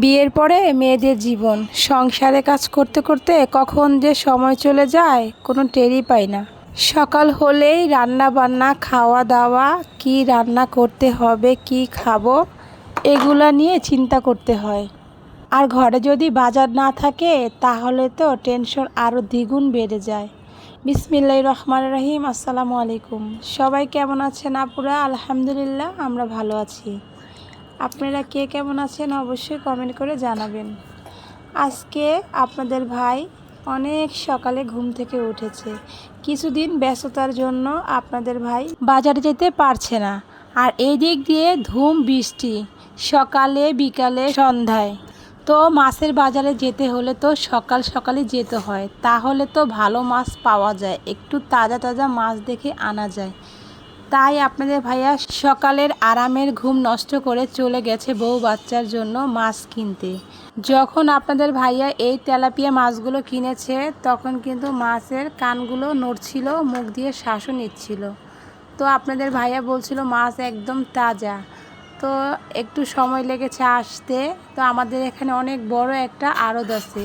বিয়ের পরে মেয়েদের জীবন সংসারে কাজ করতে করতে কখন যে সময় চলে যায় কোনো টেরই পাই না। সকাল হলেই রান্না বান্না, খাওয়া দাওয়া, কি রান্না করতে হবে, কি খাবো, এগুলা নিয়ে চিন্তা করতে হয়। আর ঘরে যদি বাজার না থাকে তাহলে তো টেনশন আরও দ্বিগুণ বেড়ে যায়। বিসমিল্লাহির রহমানির রহিম। আসসালামু আলাইকুম। সবাই কেমন আছেন আপুরা? আলহামদুলিল্লাহ, আমরা ভালো আছি। আপনারা কে কেমন আছেন অবশ্যই কমেন্ট করে জানাবেন। আজকে আপনাদের ভাই অনেক সকালে ঘুম থেকে উঠেছে। কিছুদিন ব্যস্ততার জন্য আপনাদের ভাই বাজারে যেতে পারছে না। আর এই দিক দিয়ে ধুম বৃষ্টি, সকালে বিকালে সন্ধ্যায়। তো মাছের বাজারে যেতে হলে তো সকাল সকালই যেতে হয়, তাহলে তো ভালো মাছ পাওয়া যায়, একটু তাজা তাজা মাছ দেখে আনা যায়। তাই আপনাদের ভাইয়া সকালের আরামের ঘুম নষ্ট করে চলে গেছে বউ বাচ্চার জন্য মাছ কিনতে। যখন আপনাদের ভাইয়া এই তেলাপিয়া মাছগুলো কিনেছে তখন কিন্তু মাছের কানগুলো নড়ছিল, মুখ দিয়ে শ্বাসও নিচ্ছিল। তো আপনাদের ভাইয়া বলছিল মাছ একদম তাজা। তো একটু সময় লেগেছে আসতে। তো আমাদের এখানে অনেক বড় একটা আড়ত আছে,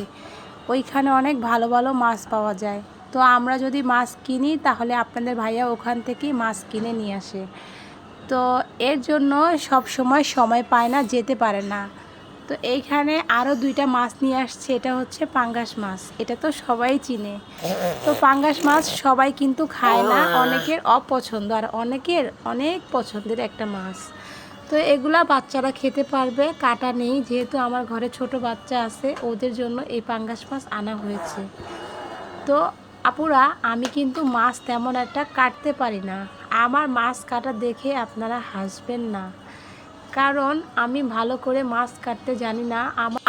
ওইখানে অনেক ভালো ভালো মাছ পাওয়া যায়। তো আমরা যদি মাছ কিনি তাহলে আপনাদের ভাইয়া ওখান থেকেই মাছ কিনে নিয়ে আসে। তো এর জন্য সব সময় পায় না, যেতে পারে না। তো এইখানে আরও দুইটা মাছ নিয়ে আসছে, এটা হচ্ছে পাঙ্গাস মাছ, এটা তো সবাই চিনে। তো পাঙ্গাস মাছ সবাই কিন্তু খায় না, অনেকের অপছন্দ আর অনেকের অনেক পছন্দের একটা মাছ। তো এগুলা বাচ্চারা খেতে পারবে, কাটা নেই, যেহেতু আমার ঘরে ছোট বাচ্চা আছে ওদের জন্য এই পাঙ্গাস মাছ আনা হয়েছে। তো আপুরা, আমি কিন্তু মাছ তেমন একটা কাটতে পারি না। আমার মাছ কাটা দেখে আপনারা হাসবেন না, কারণ আমি ভালো করে মাছ কাটতে জানি না।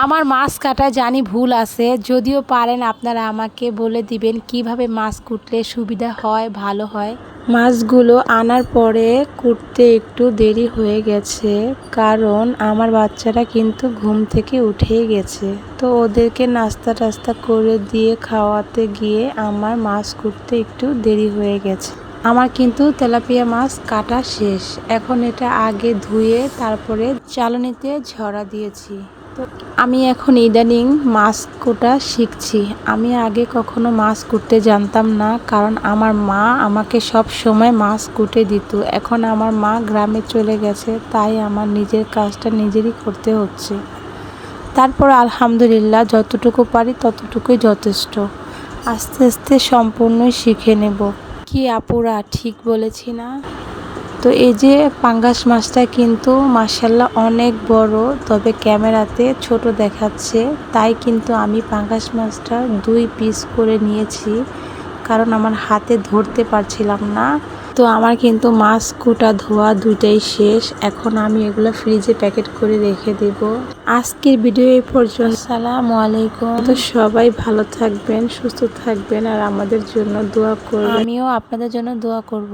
আমার মাছ কাটা জানি ভুল আছে, যদিও পারেন আপনারা আমাকে বলে দিবেন কিভাবে মাছ কুটলে সুবিধা হয়, ভালো হয়। মাছগুলো আনার পরে কুটতে একটু দেরি হয়ে গেছে, কারণ আমার বাচ্চারা কিন্তু ঘুম থেকে উঠেই গেছে। তো ওদেরকে নাস্তা টাস্তা করে দিয়ে খাওয়াতে গিয়ে আমার মাছ কুটতে একটু দেরি হয়ে গেছে। আমার কিন্তু তেলাপিয়া মাছ কাটা শেষ। এখন এটা আগে ধুয়ে তারপরে চালনিতে ঝরা দিয়েছি। তো আমি এখন ইদানিং মাছ কোটা শিখছি। আমি আগে কখনো মাছ কুটতে জানতাম না, কারণ আমার মা আমাকে সব সময় মাছ কুটে দিত। এখন আমার মা গ্রামে চলে গেছে, তাই আমার নিজের কাজটা নিজেরই করতে হচ্ছে। তারপর আলহামদুলিল্লাহ যতটুকু পারি ততটুকুই যথেষ্ট। আস্তে আস্তে সম্পূর্ণই শিখে নেব। কি আপুরা, ঠিক বলেছি না? তো এই যে পাঙ্গাস মাছটা কিন্তু মাশাআল্লাহ অনেক বড়, তবে ক্যামেরাতে ছোট দেখাচ্ছে। তাই কিন্তু আমি পাঙ্গাস মাছটা 2 পিস করে নিয়েছি, কারণ আমার হাতে ধরতে পারছিলাম না। তো আমার কিন্তু মাছ কুটা ধোয়া দুইটাই শেষ। এখন আমি এগুলো ফ্রিজে প্যাকেট করে রেখে দেব। আজকের ভিডিও এই পর্যন্ত। আসসালামু আলাইকুম। তো সবাই ভালো থাকবেন, সুস্থ থাকবেন আর আমাদের জন্য দোয়া করবেন। আমিও আপনাদের জন্য দোয়া করব।